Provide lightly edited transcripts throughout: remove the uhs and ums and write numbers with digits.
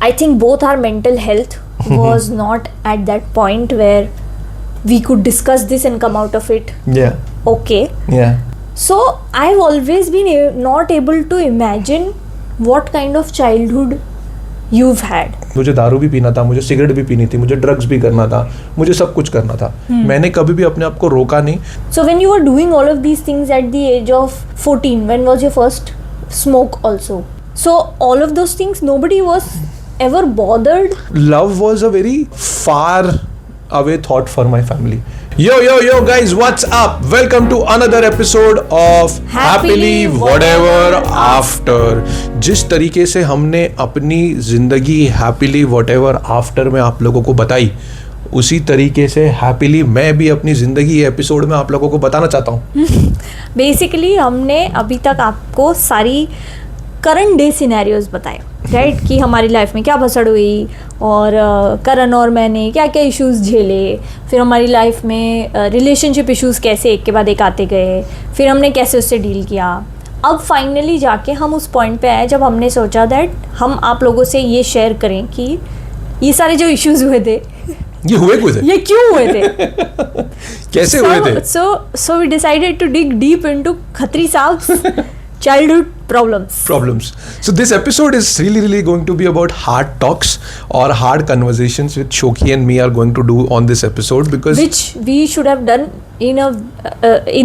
I think both our mental health was not at that point where we could discuss this and come out of it. Yeah. Okay. Yeah. So I've always been not able to imagine what kind of childhood you've had. मुझे दारू भी पीना था, मुझे cigarette भी पीनी थी, मुझे ड्रग्स भी करना था, मुझे सब कुछ करना था. मैंने कभी भी अपने आप को रोका नहीं. So when you were doing all of these things at the age of 14, when was your first smoke also? So all of those things, nobody was ever bothered. Love was a very far away thought for my family. Yo guys, what's up? Welcome to another episode of Happily Whatever After. जिस तरीके से हमने अपनी ज़िंदगी Happily Whatever After में आप लोगों को बताई, उसी तरीके से हैप्पीली मैं भी अपनी ज़िंदगी एपिसोड में आप लोगों को बताना चाहता हूँ. बेसिकली हमने अभी तक आपको सारी करंट डे सिनेरियोज बताए, राइट? कि हमारी लाइफ में क्या भसड़ हुई और करण और मैंने क्या क्या इश्यूज़ झेले, फिर हमारी लाइफ में रिलेशनशिप इश्यूज़ कैसे एक के बाद एक आते गए, फिर हमने कैसे उससे डील किया. अब फाइनली जाके हम उस पॉइंट पे आए जब हमने सोचा दैट हम आप लोगों से ये शेयर करें कि ये सारे जो इश्यूज़ हुए थे ये हुए क्यों थे, ये क्यों हुए थे, कैसे हुए थे. So we decided to dig deep into Khatri Saab's childhood problems. So this episode is really going to be about hard talks or hard conversations which Shoki and me are going to do on this episode, because which we should have done in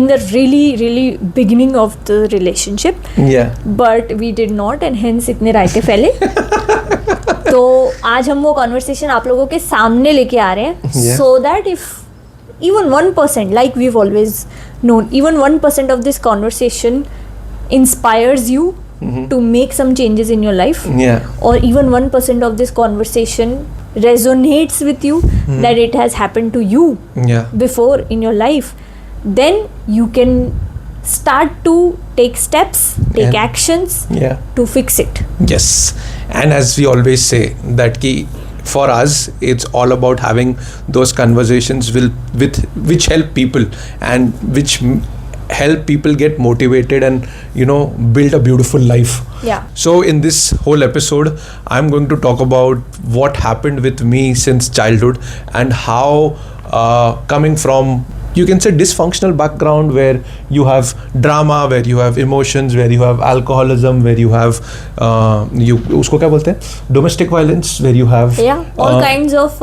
the really beginning of the relationship. Yeah. But we did not, and hence इतने रायते फैले. तो आज हम वो conversation आप लोगों के सामने लेके आ रहे हैं, Yeah. so that if even 1%, like we've always known, even 1% of this conversation inspires you to make some changes in your life, Yeah. or even 1% of this conversation resonates with you, that it has happened to you Yeah. before in your life, then you can start to take steps, take Yeah. actions Yeah. to fix it. Yes. And as we always say that ki for us it's all about having those conversations which help people and which help people get motivated and build a beautiful life. Yeah. So in this whole episode I'm going to talk about what happened with me since childhood and how coming from, you can say, dysfunctional background where you have drama, where you have emotions, where you have alcoholism, where you have उसको क्या बोलते हैं, domestic violence, where you have all kinds of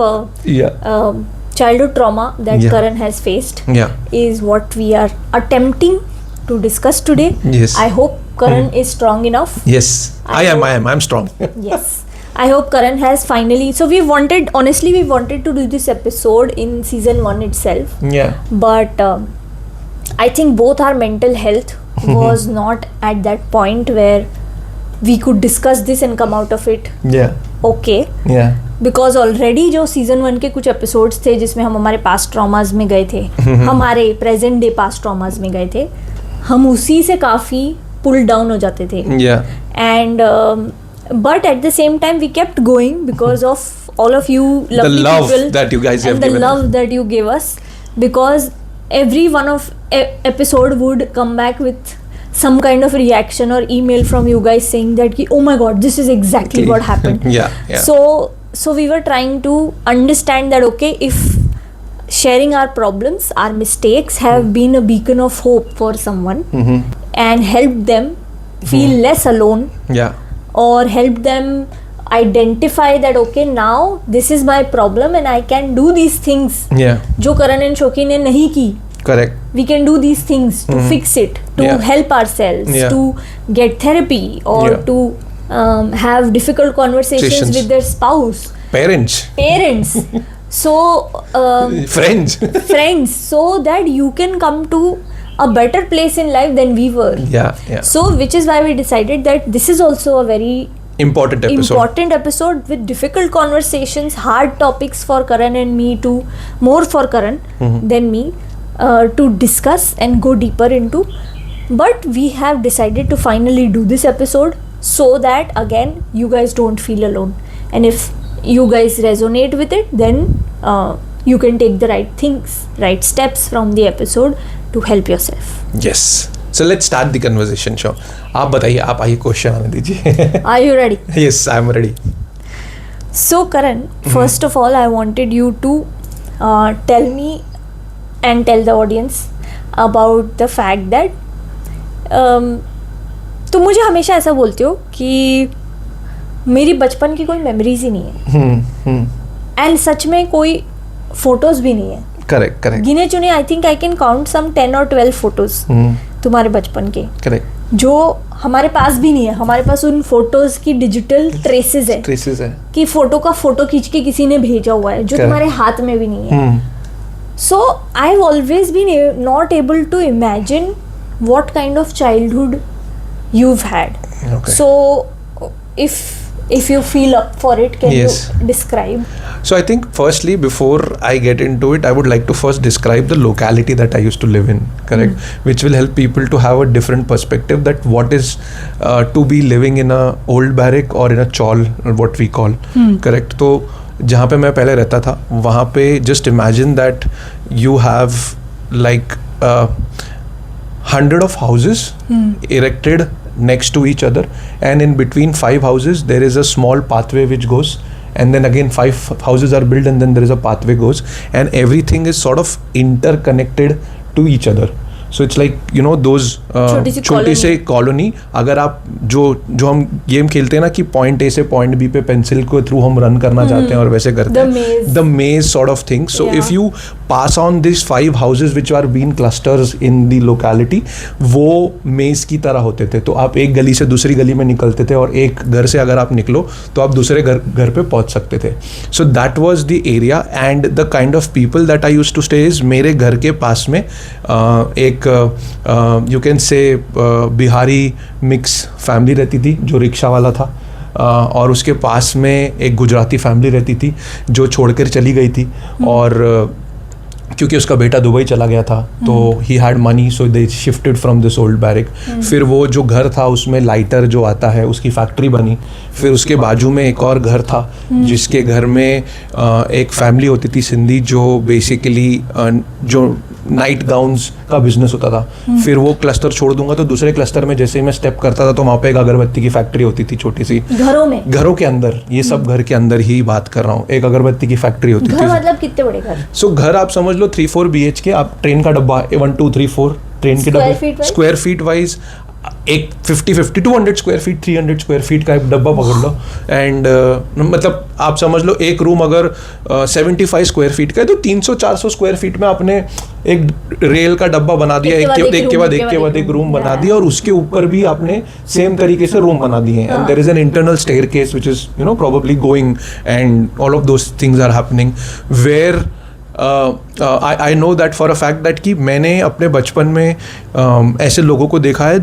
childhood trauma that Yeah. Karan has faced Yeah. is what we are attempting to discuss today. Yes. I hope Karan is strong enough. Yes. I am strong. Yes. I hope Karan has finally, so we wanted to do this episode in season 1 itself, Yeah. but I think both our mental health was not at that point where we could discuss this and come out of it Yeah. okay, Yeah. Because already जो season 1 के कुछ episodes थे जिसमें हम हमारे past traumas में गए थे, हमारे प्रेजेंट डे पास्ट ट्रॉमाज में गए थे, हम उसी से काफ़ी पुल डाउन हो जाते थे. Yeah. And but at the same time we kept going because of all of you lovely love people that you guys have and the given love us. that you gave us, because every one of episode would come back with some kind of reaction or email from you guys saying that ki, oh my god, this is exactly what happened. Yeah. So we were trying to understand that, okay, if sharing our problems, our mistakes have been a beacon of hope for someone and helped them feel less alone, Yeah. or help them identify that, okay, now this is my problem and I can do these things Yeah. जो करण and शोकी ने नहीं की. Correct. We can do these things to fix it, to Yeah. help ourselves, Yeah. to get therapy, or Yeah. to have difficult conversations with their spouse, Parents. so Friends. friends, so that you can come to a better place in life than we were. Yeah. So which is why we decided that this is also a very Important episode. with difficult conversations, hard topics for Karan and me, more for Karan than me, to discuss and go deeper into. But we have decided to finally do this episode so that again you guys don't feel alone, and if you guys resonate with it, then you can take the right steps from the episode to help yourself. Yes. So let's start the conversation. Show. आप बताइए, आप आइए, question आने दीजिए. Are you ready? Yes, I am ready. So Karan, first of all, I wanted you to tell me and tell the audience about the fact that तुम मुझे हमेशा ऐसा बोलते हो कि मेरी बचपन की कोई मेमोरीज ही नहीं है, एंड सच में कोई फोटोज भी नहीं है. Correct correct. गिने चुने I think I can count some 10 or 12 photos तुम्हारे बचपन के. करेक्ट. जो हमारे पास भी नहीं है. हमारे पास उन फोटोज की डिजिटल ट्रेसेस है कि फोटो का फोटो खींच के किसी ने भेजा हुआ है जो तुम्हारे हाथ में भी नहीं है. So I have always been not able to imagine what kind of childhood you've had. Okay. So if you feel up for it, can you describe? So I think firstly, before I get into it, I would like to first describe the locality that I used to live in, correct? Which will help people to have a different perspective that what is to be living in a old barrack or in a chawl, what we call, correct? तो जहाँ पे मैं पहले रहता था वहाँ पे just imagine that you have like 100 of houses erected next to each other, and in between 5 houses there is a small pathway which goes, and then again 5 houses are built and then there is a pathway goes, and everything is sort of interconnected to each other. So it's like, you know, those छोटी से colony. अगर आप जो हम game खेलते हैं ना कि पॉइंट ए से पॉइंट बी पे पेंसिल के थ्रू हम रन करना चाहते हैं और वैसे करते हैं, the maze sort of thing. So if you pass on this 5 houses which are been clusters in the locality, वो मेज की तरह होते थे. तो आप एक गली से दूसरी गली में निकलते थे और एक घर से अगर आप निकलो तो आप दूसरे घर पे पहुंच सकते थे. So that was the area and the kind of people that I used to stay is, मेरे घर के पास में एक you can say Bihari mix family रहती थी जो रिक्शा वाला था, और उसके पास में एक गुजराती फैमिली रहती थी जो छोड़कर चली गई थी, और क्योंकि उसका बेटा दुबई चला गया था तो he had money, so they shifted from this old barrack. फिर वो जो घर था उसमें लाइटर जो आता है उसकी फैक्ट्री बनी. फिर उसके बाजू में एक और घर था जिसके घर में एक फैमिली होती थी सिंधी जो बेसिकली जो नाइट गाउन्स का बिजनेस होता था. फिर वो क्लस्टर छोड़ दूंगा तो दूसरे क्लस्टर में जैसे ही मैं स्टेप करता था तो वहाँ पे एक अगरबत्ती की फैक्ट्री होती थी छोटी सी, घरों के अंदर. ये सब घर के अंदर ही बात कर रहा हूँ. एक अगरबत्ती की फैक्ट्री होती थी. मतलब कितने बड़े घर? सो घर आप समझ लो 3-4 BHK. आप ट्रेन का डब्बा 1 2 3 4 ट्रेन के डब्बे स्क्वायर फीट वाइज एक 50-50 200 स्क्वायर फीट 300 स्क्वायर फीट का एक डब्बा पकड़ लो. एंड मतलब आप समझ लो एक रूम अगर 75 स्क्वायर फीट का है तो 300-400 स्क्वायर फीट में आपने एक रेल का डब्बा बना दिया, एक के बाद एक रूम बना दिया, और उसके ऊपर भी आपने सेम तरीके से रूम बना दिए. And there is an internal staircase which is you know probably going, and all of those things are happening where I know that for a fact that कि मैंने अपने बचपन में ऐसे लोगों को देखा है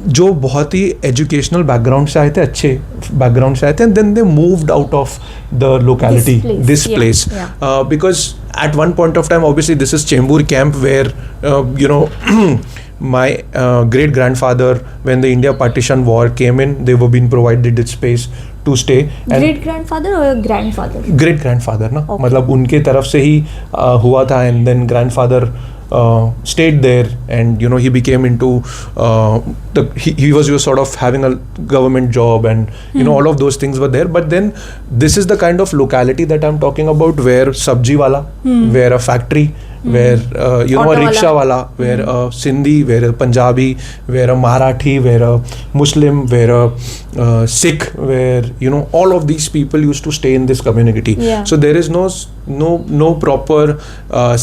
जो बहुत ही एजुकेशनल बैकग्राउंड से आए थे, अच्छे बैकग्राउंड से आए थे, and then they moved out of the locality, this place, because at one point of time, obviously this is Chembur camp where you know my great grandfather, when the India partition war came in, they were being provided this space to stay. Great grandfather or grandfather? Great grandfather ना, मतलब उनके तरफ से ही हुआ था, and then grandfather stayed there, and you know he became into he was sort of having a government job, and you know all of those things were there. But then this is the kind of locality that I'm talking about, where sabji wala, where a factory, where you know a rickshaw wala, where a Sindhi, where a Punjabi, where a Marathi, where a Muslim, where a Sikh, where you know all of these people used to stay in this community. So there is no proper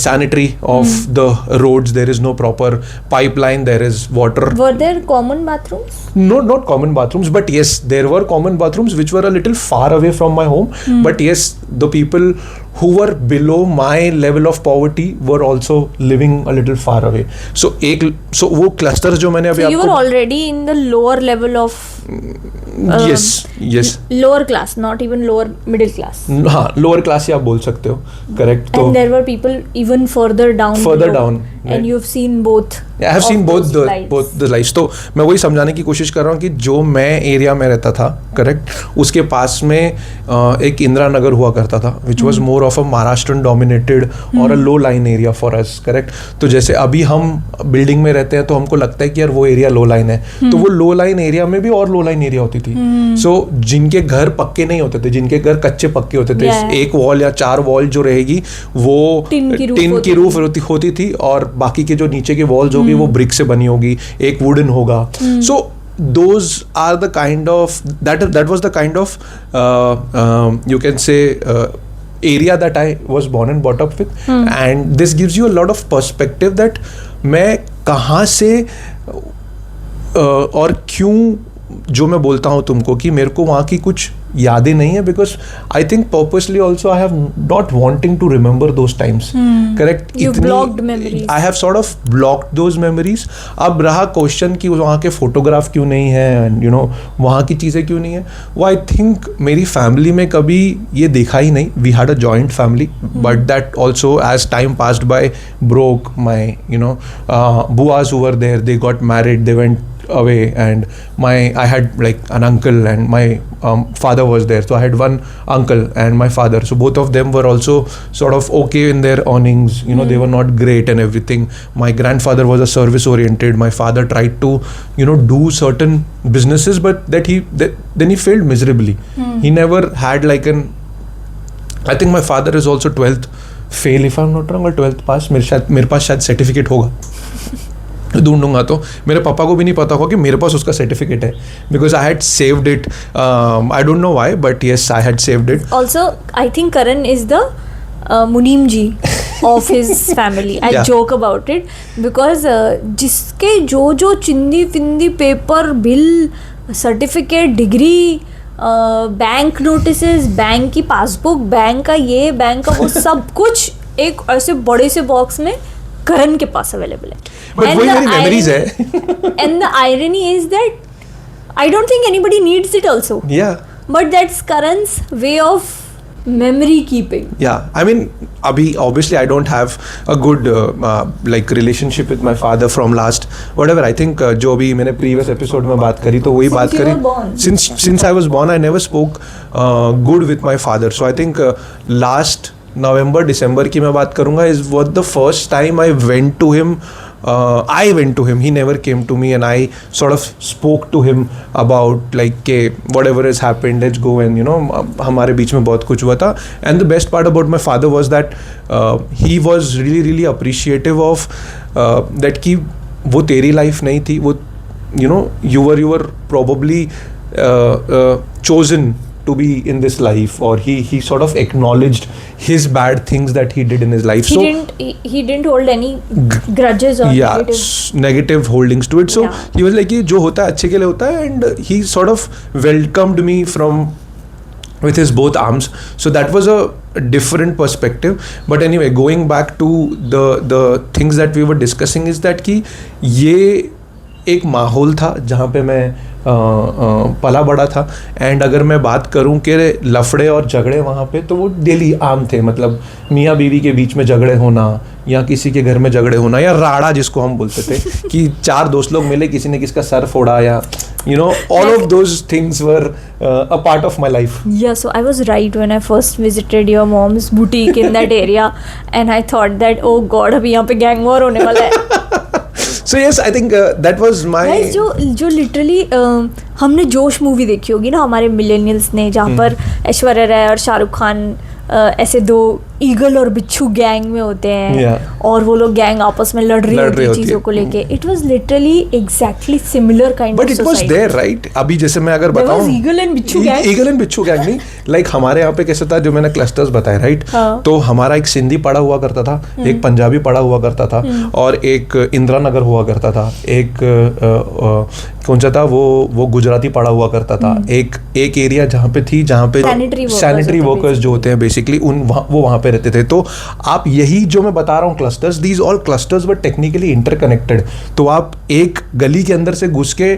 sanitary of the roads, there is no proper pipeline, there is water. Were there common bathrooms? No, not common bathrooms, but yes, there were common bathrooms which were a little far away from my home. But yes, the people who were below my level of poverty were also living a little far away. So वो clusters जो मैंने अभी आपको, you were already in the lower level of yes lower class, not even lower middle class. हाँ, lower class ही आप बोल सकते हो, correct. And there were people even further down and you've seen both. I have seen of both those lights. the lights. तो मैं वही समझाने की कोशिश कर रहा हूँ कि जो मैं एरिया में रहता था, करेक्ट, उसके पास में एक इंदिरा नगर हुआ करता था, which was more of a Maharashtrian dominated or a low line area for us, correct. तो जैसे अभी हम बिल्डिंग में रहते हैं तो हमको लगता है कि यार वो एरिया लो लाइन है, तो वो लो लाइन एरिया में भी और लो लाइन एरिया होती थी. सो जिनके घर पक्के नहीं होते थे, जिनके घर कच्चे पक्के होते थे, एक वॉल या 4 वॉल जो रहेगी वो टिन की रूफ होती थी, और बाकी के जो नीचे के वॉल्स होगी वो ब्रिक से बनी होगी, एक वुडन होगा. सो those are the kind of that was the kind of you can say area that I was born and brought up with, and this gives you a lot of perspective that मैं कहाँ से और क्यों जो मैं बोलता हूँ तुमको कि मेरे को वहाँ की कुछ यादें नहीं है, because I think purposely also I have not wanting to remember those times, correct. I have sort of blocked those memories. अब रहा क्वेश्चन कि वहाँ के फोटोग्राफ क्यों नहीं है एंड यू नो वहाँ की चीज़ें क्यों नहीं है, वो आई थिंक मेरी फैमिली में कभी ये देखा ही नहीं. We had a joint family, but that also as time passed by broke. My you know buas who were there, they got married, they went away, and I had like an uncle, and my father was there, so I had one uncle and my father, so both of them were also sort of okay in their earnings, you know. They were not great and everything. My grandfather was a service oriented. My father tried to, you know, do certain businesses, but then he failed miserably. He never had like I think my father is also 12th fail, if I'm not wrong, or 12th pass. मेरे पास शायद certificate होगा, ढूंढूंगा. तो मेरे पापा को भी नहीं पता होगा कि मेरे पास उसका सर्टिफिकेट है, because I had saved it. I don't know why, but yes I had saved it. Also I think Karan is the मुनीम जी of his family. I joke about it because जिसके जो चिंदी फिंदी paper, bill, certificate, degree, bank notices, bank की passbook, bank का ये, bank का वो, सब कुछ एक ऐसे बड़े से बॉक्स में करण के पास अवेलेबल है. But वही मेरी memories है. And the irony is that I don't think anybody needs it also. Yeah. But that's Karan's way of memory keeping. Yeah, I mean, abhi obviously I don't have a good like relationship with my father from last whatever. I think जो भी मैंने previous episode में बात करी तो वही बात करी. Since I was born, I never spoke good with my father. So I think last November, December की मैं बात करूँगा is what the first time I went to him. He never came to me, and I sort of spoke to him about like okay, whatever has happened, let's go, and you know हमारे बीच में बहुत कुछ हुआ था. And the best part about my father was that he was really appreciative of that कि वो तेरी life नहीं थी, वो you know you were probably chosen to be in this life, or he sort of acknowledged his bad things that he did in his life. He didn't hold any grudges or negative holdings to it. So he was like, जो होता है अच्छे के लिए होता है, and he sort of welcomed me from with his both arms. So that was a different perspective. But anyway, going back to the things that we were discussing is that कि ये एक माहौल था जहाँ पे मैं पला बड़ा था. एंड अगर मैं बात करूं कि लफड़े और झगड़े वहाँ पे, तो वो डेली आम थे. मतलब मियाँ बीवी के बीच में झगड़े होना, या किसी के घर में झगड़े होना, या राड़ा जिसको हम बोलते थे कि 4 दोस्त लोग मिले, किसी ने किसका सर फोड़ा, या you know all of those things were a part of my life. Yeah, so I was right when I first visited your mom's boutique in that area, and I thought that oh god, अभी यहाँ पे gang war होने वाला है. So yes, I think that was my. Guys, जो literally हमने जोश movie देखी होगी ना हमारे मिलेनियल्स ने, जहाँ पर ऐश्वर्या राय और शाहरुख खान ऐसे 2 ईगल और बिच्छू गैंग में होते हैं, और वो लोग गैंग आपस में लड़ रही होती है चीजों को लेके. It was literally exactly similar kind of society. But it was there, right? अभी जैसे मैं अगर बताऊं, ईगल एंड बिच्छू गैंग नहीं, लाइक हमारे यहाँ पे कैसे था, जो मैंने क्लस्टर्स बताए, राइट? तो हमारा एक सिंधी पड़ा हुआ करता था, एक पंजाबी पड़ा हुआ करता था, और एक इंदिरा नगर हुआ करता था, एक कौन सा था वो गुजराती पड़ा हुआ करता था, एक एरिया जहाँ पे सैनिटरी वर्कर्स जो होते हैं बेसिकली वो वहाँ पे रहते थे. तो आप यही जो मैं बता रहा हूँ clusters, these all clusters were technically interconnected. तो आप एक गली के अंदर से घुस के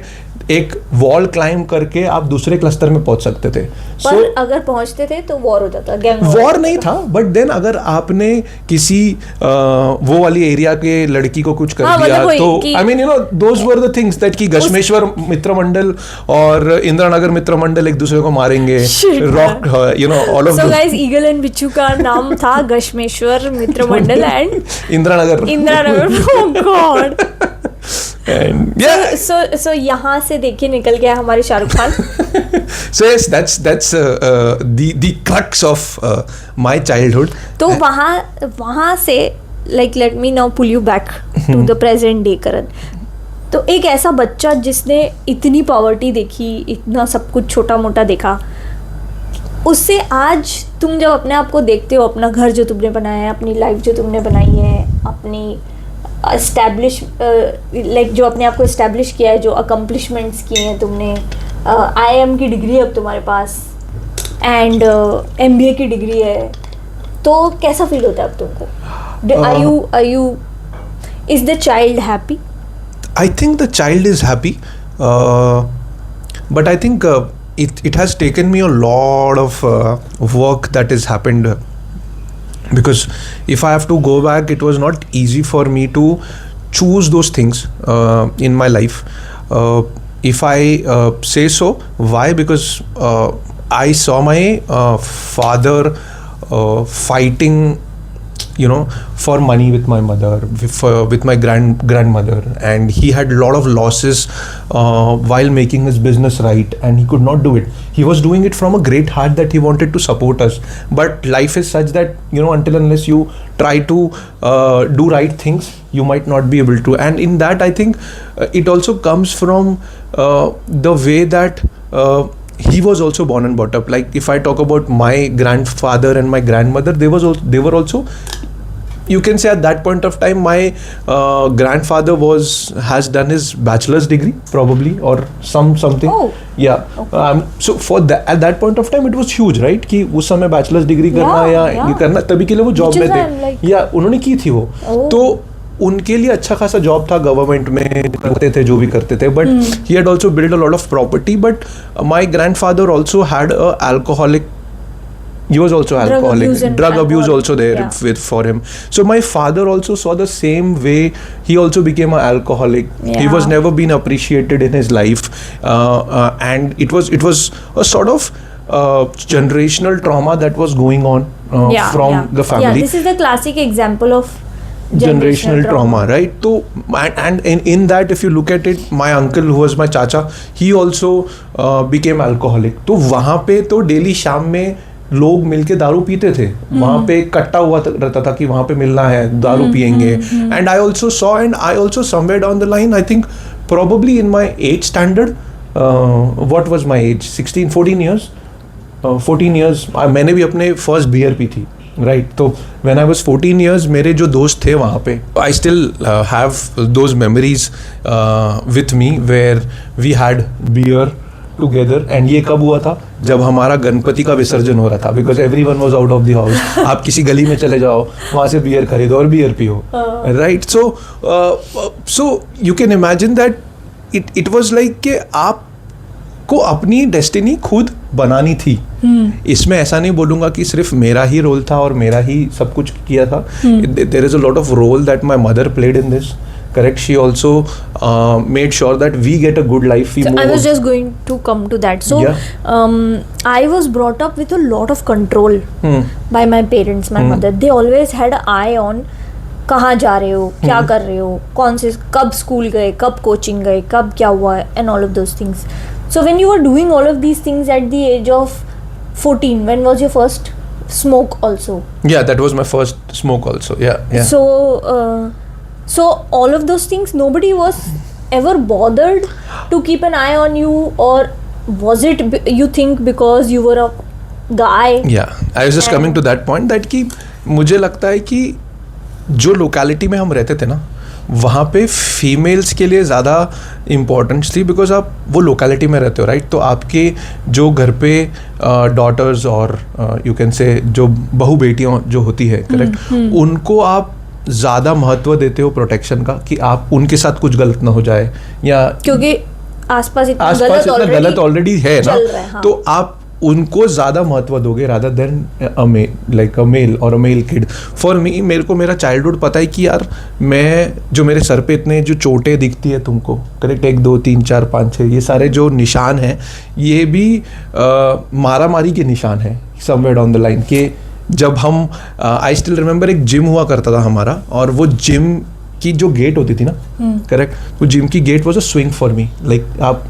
एक वॉल क्लाइंब करके आप दूसरे क्लस्टर में पहुंच सकते थे. पर अगर पहुंचते थे तो वॉर हो जाता, गैंग वॉर नहीं था, बट देन अगर आपने किसी वो वाली एरिया के लड़की को कुछ कर दिया तो I mean you know those were the things that कि गश्मेश्वर मित्र मंडल और इंदिरानगर मित्र मंडल एक दूसरे को मारेंगे, rock you know all of. So guys, eagle and बिच्छू का नाम था Gashmeshwar Mitra Mandal and Indiranagar. Oh god. And yeah, so यहाँ से देखिए निकल गया हमारे Shahrukh Khan. So yes, that's the crux of my childhood. तो वहाँ से like let me now pull you back to the present day करण. तो एक ऐसा बच्चा जिसने इतनी पॉवर्टी देखी, इतना सब कुछ छोटा मोटा देखा, उससे आज तुम जब अपने आप को देखते हो, अपना घर जो तुमने बनाया है, अपनी लाइफ जो तुमने बनाई है, अपनी एस्टैब्लिश लाइक जो अपने आप को एस्टैब्लिश किया है, जो अकम्पलिशमेंट्स किए हैं तुमने, IIM की डिग्री है अब तुम्हारे पास एंड MBA की डिग्री है, तो कैसा फील होता है अब तुमको? Are you is the child happy? I think the child is happy, but I think it has taken me a lot of work that has happened. Because if I have to go back, it was not easy for me to choose those things in my life. If I say so, why? Because I saw my father fighting, you know, for money with my mother, with my grandmother, and he had a lot of losses while making his business right, and he could not do it. He was doing it from a great heart that he wanted to support us, but life is such that, you know, until unless you try to do right things, you might not be able to. And in that, I think it also comes from the way that he was also born and brought up. Like if I talk about my grandfather and my grandmother, they were also, you can say at that point of time, my grandfather has done his bachelor's degree probably, or something. Oh. Yeah. Okay. So for that, at that point of time, it was huge, right? कि उस समय bachelor's degree करना या ये करना, तभी के लिए वो जॉब में थे, या उन्होंने की थी वो. तो उनके लिए अच्छा खासा जॉब था, गवर्नमेंट में करते थे जो भी करते थे, but he had also build a lot of property. But my grandfather also had a alcoholic, he was also alcoholic, drug abuse also there for him. So my father also saw the same way. He also became an alcoholic. He was never been appreciated in his life, and it was a sort of generational trauma that was going on from the family. Yeah, this is the classic example of generational trauma, right? So and in that, if you look at it, my uncle, who was my chacha, he also became alcoholic. तो वहाँ पे तो daily शाम में लोग मिलके दारू पीते थे. वहाँ पे कट्टा हुआ रहता था कि वहाँ पे मिलना है, दारू पियेंगे. And I also saw, and I also somewhere down the line, I think probably in my 8th standard, what was my age? 14 years. 14 years. मैंने भी अपने फर्स्ट बियर पी थी. राइट. तो व्हेन आई वाज 14 years, मेरे जो दोस्त थे वहाँ पे, I still have those memories with me where we had beer together. And ये कब हुआ था? जब हमारा गणपति का विसर्जन हो रहा था, because everyone was out of the house. आप किसी गली में चले जाओ, वहाँ से बियर खरीदो और बियर पियो. Right. So you can imagine that it was like कि आप को अपनी डेस्टिनी खुद बनानी थी. इसमें ऐसा नहीं बोलूँगा कि सिर्फ मेरा ही रोल था और मेरा ही सब कुछ किया था. There is a lot of role that my mother played in this. Correct. She also made sure that we get a good life. I was just going to come to that. So I was brought up with a lot of control by my parents, my mother. They always had an eye on कहाँ जा रहे हो, क्या कर रहे हो, कौन से कब स्कूल गए, कब कोचिंग गए, कब क्या हुआ, and all of those things. So when you were doing all of these things at the age of 14, when was your first smoke also? Yeah, that was my first smoke also. Yeah. So all of those things, nobody was ever bothered to keep an eye on you, or was it you think because you were a guy? Yeah, I was just coming to that point that कि मुझे लगता है कि जो locality में हम रहते थे ना, वहाँ पे फीमेल्स के लिए ज़्यादा इम्पोर्टेंस थी, बिकॉज आप वो लोकेलिटी में रहते हो, राइट. तो आपके जो घर पे डॉटर्स और यू कैन से जो बहू बेटियाँ जो होती है, करेक्ट, उनको आप ज़्यादा महत्व देते हो प्रोटेक्शन का, कि आप उनके साथ कुछ गलत ना हो जाए, या क्योंकि आसपास इतना आसपास इतना गलत ऑलरेडी है ना, चल रहा है, हाँ. तो आप उनको ज्यादा महत्व दोगे रादर देन अ मेल और अ मेल किड. फॉर मी, मेरे को मेरा चाइल्डहुड पता है कि यार मैं जो मेरे सर पे इतने जो चोटें दिखती है तुमको, करेक्ट, 1 2 3 4 5 6, ये सारे जो निशान हैं ये भी मारा मारी के निशान है समवेयर डाउन द लाइन. के जब हम आई स्टिल रिमेंबर एक जिम हुआ करता था हमारा, और वो जिम की जो गेट होती थी ना, करेक्ट, वो जिम की gate was a swing for me. Like आप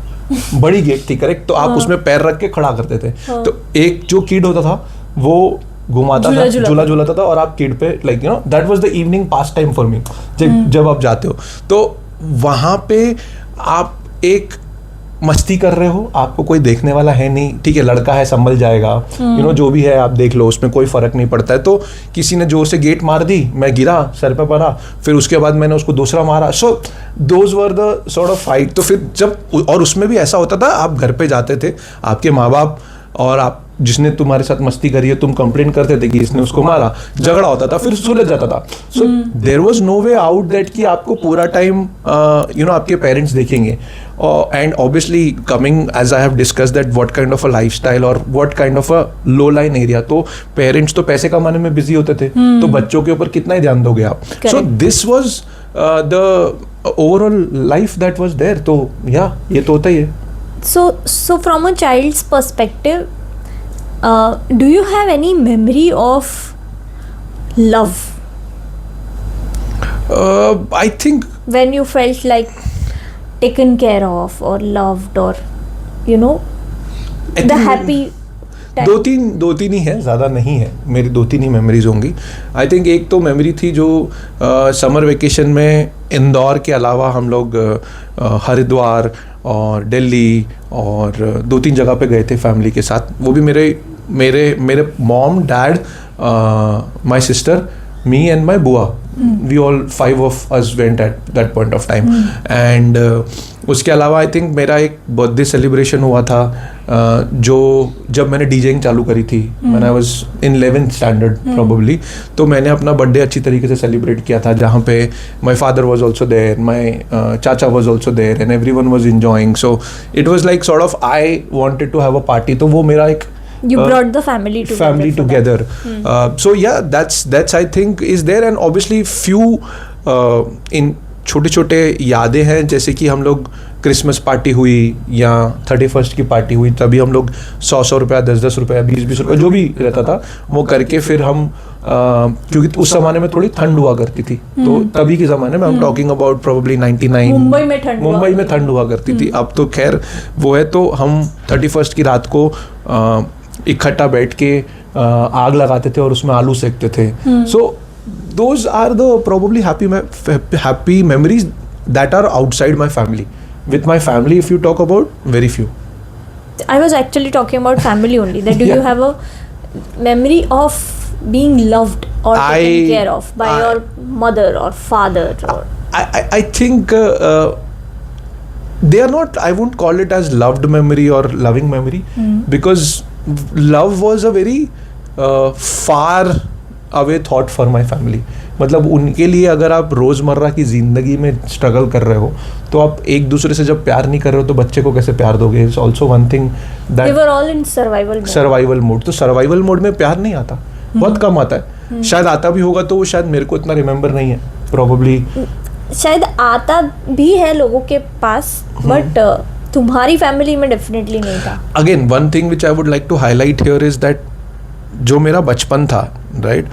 बड़ी गेट थी, करेक्ट, तो आप उसमें पैर रख के खड़ा करते थे. तो एक जो किड होता था वो घुमाता था, झूला झूलाता था, और आप किड पे like that was the evening pass time for me. जब आप जाते हो तो वहां पे आप एक मस्ती कर रहे हो, आपको कोई देखने वाला है नहीं, ठीक है, लड़का है संभल जाएगा, जो भी है आप देख लो, उसमें कोई फर्क नहीं पड़ता है. तो किसी ने जोर से गेट मार दी, मैं गिरा, सर पे पड़ा, फिर उसके बाद मैंने उसको दूसरा मारा. So those were the sort of fight. तो फिर जब, और उसमें भी ऐसा होता था, आप घर पे जाते थे, आपके माँ बाप और आप जिसने तुम्हारे साथ मस्ती करी है, तुम कंप्लेन करते थे कि इसने उसको मारा, झगड़ा होता था, फिर सुलझ जाता था. So there was no way out that कि आपको पूरा टाइम आपके पेरेंट्स देखेंगे. And obviously coming as I have discuss that what kind of a lifestyle और what kind of a low line area, तो पेरेंट्स तो पैसे कमाने में बिजी होते थे, तो बच्चों के ऊपर कितना ही ध्यान दोगे आप. So this was the overall life that was there. तो या ये तो होता ही है. So from a child's perspective, do you have any memory of love I think when you felt like taken care of or loved, or I the think happy time? दो तीन ही है, ज़्यादा नहीं है. मेरी 2-3 ही मेमोरीज होंगी. आई थिंक एक तो मेमोरी थी जो समर वेकेशन में इंदौर के अलावा हम लोग हरिद्वार और दिल्ली और 2-3 जगह पे गए थे फैमिली के साथ. वो भी मेरे mom, dad, my sister, me and my बुआ. We all 5 of us went at that point of time. And उसके अलावा आई थिंक मेरा एक बर्थडे सेलिब्रेशन हुआ था जो जब मैंने डीजेइंग चालू करी थी, when I was in 11th standard probably. तो मैंने अपना बर्थडे अच्छी तरीके से सेलिब्रेट किया था, जहाँ पे my father was also there, my चाचा was also there, and everyone was enjoying. So it was like sort of I wanted to have a party. तो वो मेरा एक You brought the family together. So yeah, that's I think is there. And obviously few in छोटे छोटे यादें हैं, जैसे कि हम लोग क्रिसमस पार्टी हुई या 31st की पार्टी हुई, तभी हम लोग 100 रुपया, 10 रुपया, 20 रुपया जो भी रहता था वो करके फिर हम क्योंकि उस जमाने में थोड़ी ठंड हुआ करती थी, तो तभी के ज़माने में हम टॉकिंग अबाउट प्रोबेबली 99 मुंबई में ठंड हुआ करती थी. अब तो खैर वो है. तो हम 31st की रात को इकट्ठा बैठ के आग लगाते थे और उसमें आलू सेकते थे. सो those are the probably happy memories that are outside my family. With my family, if you talk about, very few. I was actually talking about family only. That do Yeah. you have a memory of being loved or taken care of by your mother or father? Or I think they are not, I won't call it as loved memory or loving memory, because love was a very far away thought for my family. मतलब उनके लिए अगर आप रोज़मर्रा की ज़िंदगी में struggle कर रहे हो, तो आप एक दूसरे से जब प्यार नहीं कर रहे हो तो बच्चे को कैसे प्यार दोगे. It's also one thing that they were all in survival mode. तो सर्वाइवल मोड में प्यार नहीं आता, बहुत कम आता है. शायद आता भी होगा तो वो शायद मेरे को इतना रिमेम्बर नहीं है, प्रोबेबली शायद आता भी है लोगों के पास, बट तुम्हारी फैमिली में डेफिनेटली नहीं था. Again one thing which I would like to highlight here is that जो मेरा बचपन था, राइट,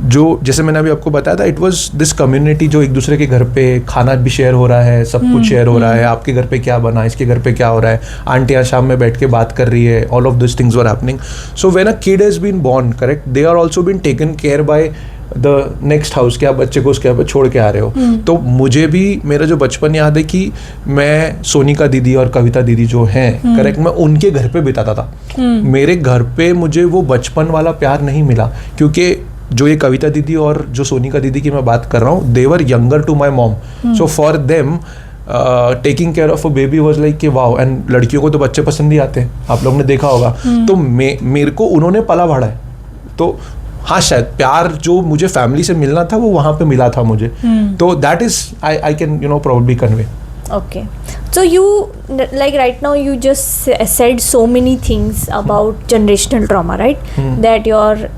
जो जैसे मैंने अभी आपको बताया था, इट वाज दिस कम्युनिटी जो एक दूसरे के घर पे खाना भी शेयर हो रहा है, सब कुछ शेयर हो रहा है. आपके घर पे क्या बना, इसके घर पे क्या हो रहा है, आंटियाँ शाम में बैठ के बात कर रही है. All of this things were happening. So when a kid has been born, correct, they are also been taken care by the next house के आप बच्चे को उसके यहाँ पे छोड़ के आ रहे हो. तो मुझे भी मेरा जो बचपन याद है कि मैं सोनिका दीदी और कविता दीदी जो हैं, करेक्ट, मैं उनके घर पे बिताता था. मेरे घर पे मुझे वो बचपन वाला प्यार नहीं मिला, क्योंकि जो ये कविता दीदी और जो सोनिका दीदी की मैं बात कर रहा हूँ, they were younger to my mom. So for them taking care of a baby was like कि वाओ. एंड लड़कियों को तो बच्चे पसंद ही आते हैं, आप लोग ने देखा होगा. तो मेरे को उन्होंने पला भाड़ा है. तो हाँ, शायद प्यार जो मुझे फैमिली से मिलना था वो वहाँ पे मिला था मुझे. तो that is I can probably convey. Okay. So you, like right now you just said so many things about generational trauma, right? That your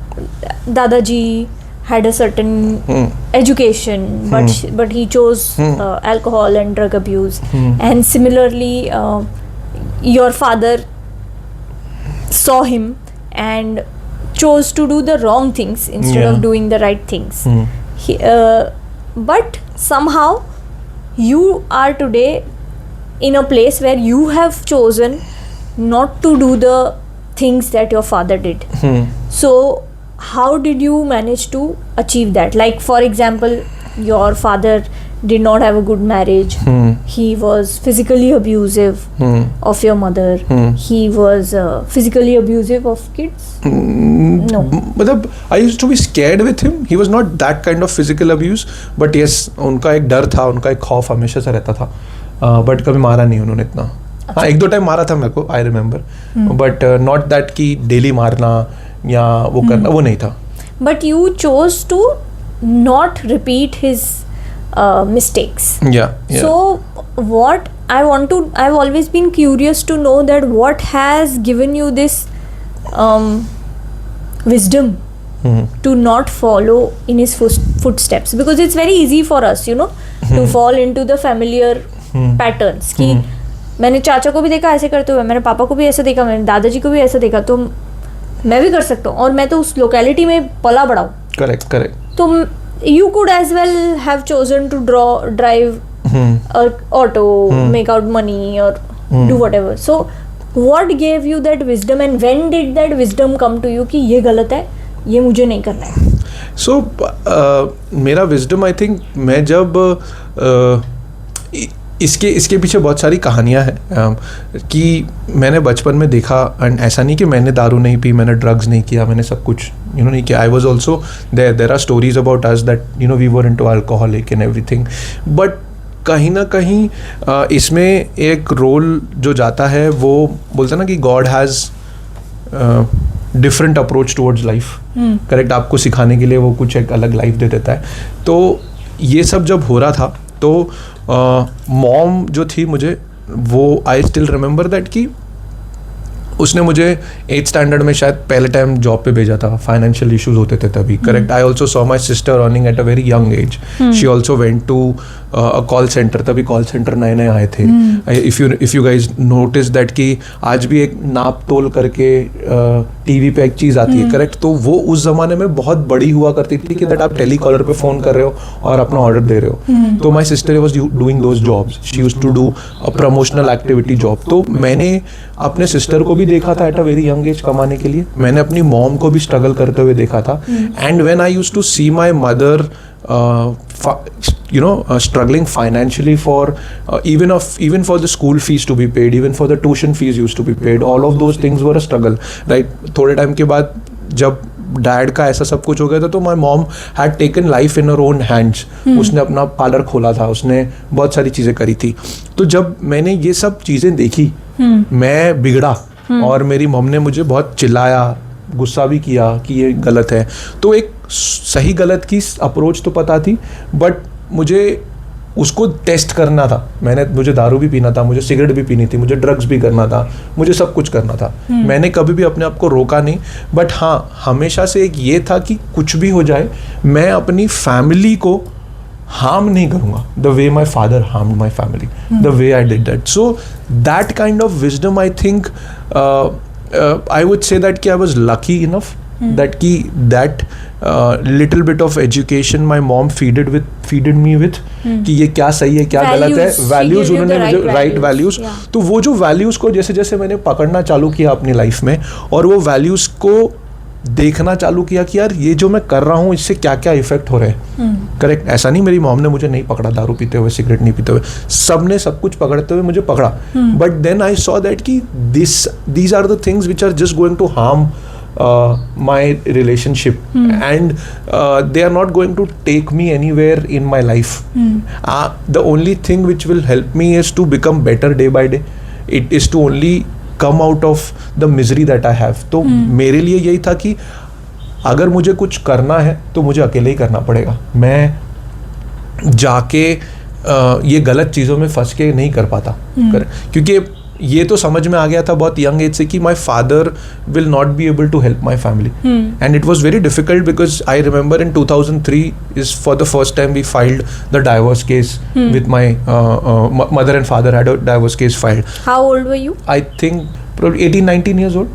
Dadaji had a certain education, but he chose alcohol and drug abuse, and similarly your father saw him and chose to do the wrong things instead of doing the right things. But somehow you are today in a place where you have chosen not to do the things that your father did. So how did you manage to achieve that? Like, for example, your father did not have a good marriage. He was physically abusive of your mother. He was physically abusive of kids. No. मतलब I used to be scared with him. He was not that kind of physical abuse, but yes, उनका एक डर था, उनका एक खौफ हमेशा से रहता था. बट कभी मारा नहीं उन्होंने इतना. हाँ, 1-2 टाइम मारा था मेरे को, I remember, but not that कि डेली मारना या वो करना, वो नहीं था. But you chose to not repeat his mistakes. Yeah. So what I've always been curious to know that what has given you this wisdom to not follow in his footsteps, because it's very easy for us, you know, to fall into the familiar patterns. कि मैंने चाचा को भी देखा ऐसे करते हुए, मैंने पापा को भी ऐसा देखा, मैंने दादाजी को भी ऐसा देखा, तो मैं भी कर सकता हूँ, और मैं तो उस लोकेलिटी में पला बड़ा हूँ. करेक्ट. तो you could as well have chosen to drive a auto, make out money, or do whatever. So what gave you that wisdom, and when did that wisdom come to you कि ये गलत है, ये मुझे नहीं करना है? So मेरा wisdom, I think, मैं जब इसके पीछे बहुत सारी कहानियाँ हैं कि मैंने बचपन में देखा, एंड ऐसा नहीं कि मैंने दारू नहीं पी, मैंने ड्रग्स नहीं किया, मैंने सब कुछ नहीं किया. I was also there are stories about us that we were into alcoholic and everything. But कहीं ना कहीं इसमें एक रोल जो जाता है, वो बोलते हैं ना कि God has different approach towards life. Correct. आपको सिखाने के लिए वो कुछ एक अलग लाइफ दे देता है. तो ये सब जब हो रहा था, तो मॉम जो थी मुझे, वो आई स्टिल रिमेंबर दैट कि उसने मुझे 8th स्टैंडर्ड में शायद पहले टाइम जॉब पे भेजा था. फाइनेंशियल इश्यूज होते थे तभी. Correct. I also saw my sister earning at a very young age. She also went to a call centre. तभी कॉल सेंटर नए नए आए थे. If you guys notice that कि आज भी एक नाप तोल करके टीवी पे एक चीज़ आती है. करेक्ट. तो वो उस ज़माने में बहुत बड़ी हुआ करती थी कि दैट आप टेली कॉलर पे फ़ोन कर रहे हो और अपना ऑर्डर दे रहे हो. तो my sister was doing those jobs. She used to do a promotional activity job. तो मैंने अपने सिस्टर को भी देखा था at a very young age कमाने के लिए. मैंने अपनी मॉम को भी स्ट्रगल करते हुए देखा था. And when I used to see my mother struggling financially for even for the school fees to be paid, even for the tuition fees used to be paid, all of those things were a struggle, right? थोड़े time के बाद जब dad का ऐसा सब कुछ हो गया था, तो my mom had taken life in her own hands. उसने अपना पार्लर खोला था, उसने बहुत सारी चीज़ें करी थी. तो जब मैंने ये सब चीज़ें देखी, मैं बिगड़ा, और मेरी मॉम ने मुझे बहुत चिल्लाया, गुस्सा भी किया कि ये गलत है. तो एक सही गलत की अप्रोच तो पता थी, बट मुझे उसको टेस्ट करना था. मुझे दारू भी पीना था, मुझे सिगरेट भी पीनी थी, मुझे ड्रग्स भी करना था, मुझे सब कुछ करना था. मैंने कभी भी अपने आप को रोका नहीं. बट हाँ, हमेशा से एक ये था कि कुछ भी हो जाए, मैं अपनी फैमिली को हार्म नहीं करूँगा the way my father harmed my family, the way I did that. So that kind of wisdom, I think, I would say that I was lucky enough that little bit of education my mom feeded me with कि ये क्या सही है, क्या गलत है. Values उन्होंने मुझे, राइट वैल्यूज. तो वो जो वैल्यूज को जैसे जैसे मैंने पकड़ना चालू किया अपनी लाइफ में, और वो वैल्यूज को देखना चालू किया कि यार ये जो मैं कर रहा हूँ, इससे क्या क्या इफेक्ट हो रहे हैं. करेक्ट. ऐसा नहीं मेरी मॉम ने मुझे नहीं पकड़ा दारू पीते हुए, सिगरेट नहीं पीते हुए, सब ने सब कुछ पकड़ते हुए मुझे पकड़ा. But then I saw that कि these are the things which are just going to harm my relationship, and they are not going to take me anywhere in my life. The only thing which will help me is to become better day by day. It is to only come out of the misery that I have. तो मेरे लिए यही था कि अगर मुझे कुछ करना है तो मुझे अकेले ही करना पड़ेगा. मैं जाके ये गलत चीज़ों में फंस के नहीं कर पाता। क्योंकि ये तो समझ में आ गया था बहुत यंग एज से कि my father will not be able to help my family, and it was very difficult because I remember in 2003 is for the first time we filed the divorce case with my mother and father had a divorce case filed. How old were you? I think probably 18-19 years old.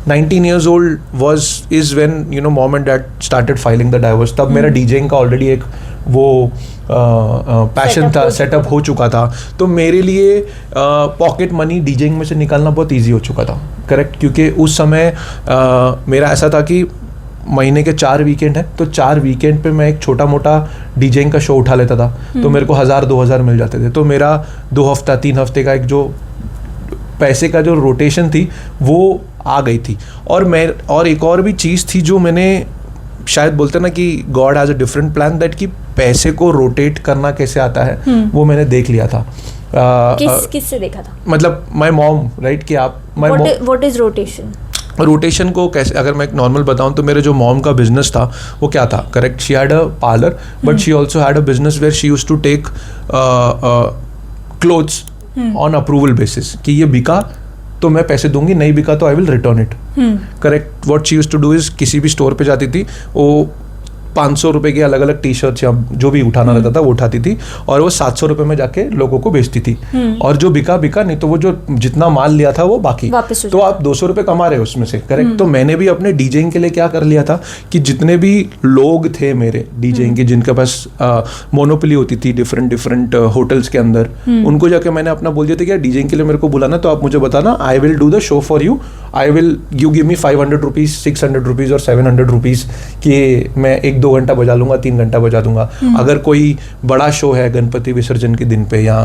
19 years old is when mom and dad started filing the divorce. तब मेरा DJing का already एक वो passion था, setup हो चुका था. तो मेरे लिए पॉकेट मनी डीजेइंग में से निकालना बहुत ईजी हो चुका था. करेक्ट. क्योंकि उस समय मेरा ऐसा था कि महीने के 4 वीकेंड है, तो 4 वीकेंड पे मैं एक छोटा मोटा डीजेइंग का शो उठा लेता था. तो मेरे को 1000-2000 मिल जाते थे. तो मेरा 2 हफ्ता 3 हफ्ते का एक जो पैसे का जो रोटेशन थी वो आ गई थी. और एक और भी चीज़ थी जो मैंने, शायद बोलते ना कि God has a different plan, that कि पैसे को रोटेट करना कैसे आता है, वो मैंने देख लिया था. किससे देखा था? मतलब माई मॉम, राइट, कि आप व्हाट इज रोटेशन? रोटेशन को कैसे, अगर मैं एक नॉर्मल बताऊं तो मेरे जो मॉम का बिजनेस था वो क्या था. Correct. She had a parlour but she also had a business where she used to take clothes on approval basis, कि ये बिका तो मैं पैसे दूंगी, नहीं बिका तो I will return it. Correct. What she used to do is, किसी भी स्टोर पे जाती थी, वो 500 रुपए के अलग अलग टी शर्ट्स या जो भी उठाना रहता था वो उठाती थी और वो 700 रुपए में जाके लोगों को बेचती थी. और जो बिका, नहीं तो वो जो जितना माल लिया था वो बाकी, तो आप 200 रुपए कमा रहे हो उसमें से. करेक्ट. तो मैंने भी अपने डीजेइंग के लिए क्या कर लिया था कि जितने भी लोग थे मेरे डीजेइंग के, जिनके पास मोनोपोली होती थी डिफरेंट होटल्स के अंदर, उनको जाके मैंने अपना बोल दिया था कि डीजेइंग के लिए मेरे को बुलाना तो आप मुझे बताना, I will do the show for you, I will you give me 500 rupees, 600 rupees और 700 रुपीज, कि मैं 1-2 घंटा बजा लूंगा, 3 घंटा बजा दूंगा. अगर कोई बड़ा शो है गणपति विसर्जन के दिन पे या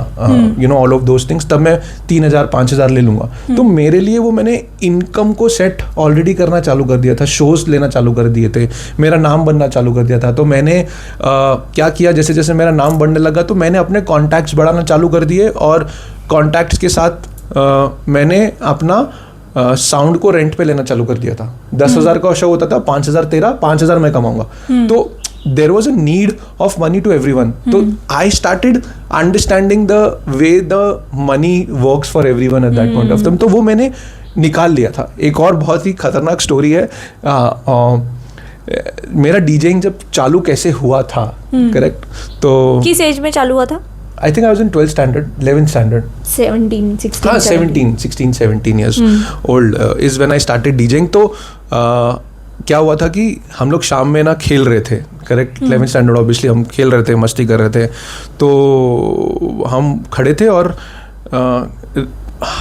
ऑल ऑफ दोज थिंग्स, तब मैं 3000-5000 ले लूंगा. तो मेरे लिए वो मैंने इनकम को सेट ऑलरेडी करना चालू कर दिया था, शोज लेना चालू कर दिए थे, मेरा नाम बनना चालू कर दिया था. तो मैंने क्या किया, जैसे जैसे मेरा नाम बनने लगा तो मैंने अपने कॉन्टैक्ट्स बढ़ाना चालू कर दिए, और कॉन्टैक्ट्स के साथ मैंने अपना साउंड को रेंट पे लेना चालू कर दिया था. 10,000 का शो होता था, 5,000 तेरा, 5,000 मैं कमाऊंगा. तो there was a need of money to everyone. तो I started understanding the way the money works for everyone at that point of time. तो वो मैंने निकाल लिया था. एक और बहुत ही खतरनाक स्टोरी है, मेरा डीजेइंग जब चालू कैसे हुआ था. करेक्ट. तो किस एज में चालू हुआ था? I think I was in 12th standard, 11th standard. 17 years old is when I started DJing. तो क्या हुआ था कि हम लोग शाम में ना खेल रहे थे. करेक्ट. 11th standard ऑब्वियसली हम खेल रहे थे, मस्ती कर रहे थे. तो हम खड़े थे और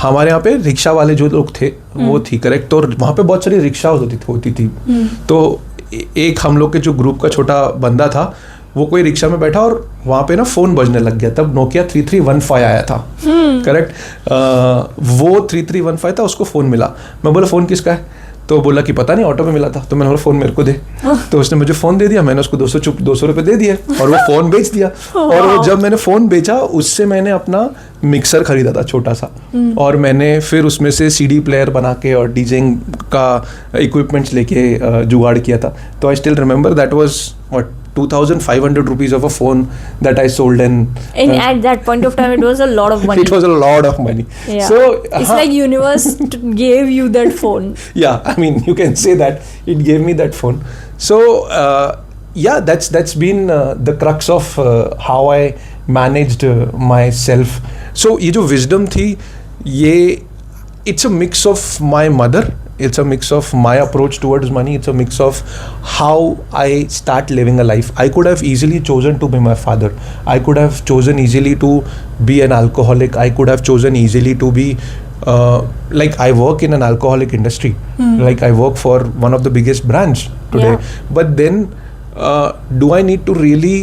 हमारे यहाँ पे रिक्शा वाले जो लोग थे वो थी. करेक्ट. तो वहाँ पे बहुत सारी रिक्शा होती थी. तो एक हम लोग के जो ग्रुप का छोटा बंदा था, वो कोई रिक्शा में बैठा और वहाँ पे ना फ़ोन बजने लग गया. तब नोकिया 3315 आया था. करेक्ट. वो 3315 था, उसको फ़ोन मिला. मैं बोला फ़ोन किसका है? तो बोला कि पता नहीं, ऑटो में मिला था. तो मैंने बोला फ़ोन मेरे को दे. तो उसने मुझे फ़ोन दे दिया, मैंने उसको 200 रुपये दे दिए और वो फ़ोन बेच दिया. और वो जब मैंने फ़ोन बेचा, उससे मैंने अपना मिक्सर खरीदा था छोटा सा, और मैंने फिर उसमें से CD प्लेयर बना के और डीजेइंग का इक्विपमेंट्स लेके जुगाड़ किया था. तो I still remember that was what 2,500 rupees of a phone that I sold, and at that point of time it was a lot of money. It was a lot of money. Yeah. So it's like universe gave you that phone. Yeah, I mean you can say that it gave me that phone. So yeah, that's been the crux of how I managed myself. So ये जो wisdom थी, ये it's a mix of my mother. It's a mix of my approach towards money. It's a mix of how I start living a life. I could have easily chosen to be my father. I could have chosen easily to be an alcoholic. I could have chosen easily to be like I work in an alcoholic industry. Like I work for one of the biggest brands today. Yeah. But then do I need to really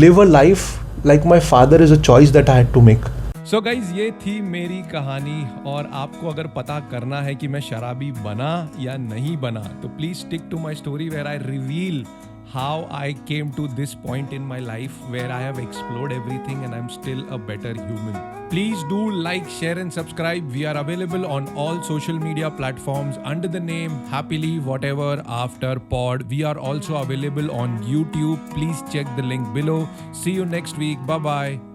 live a life like my father is a choice that I had to make. So guys, ये थी मेरी कहानी. और आपको अगर पता करना है कि मैं शराबी बना या नहीं बना, तो please stick to my story where I reveal how I came to this point in my life where I have explored everything and I'm still a better human. Please do like, share and subscribe. We are available on all social media platforms under the name Happily Whatever After Pod. We are also available on YouTube. Please check the link below. See you next week. Bye bye.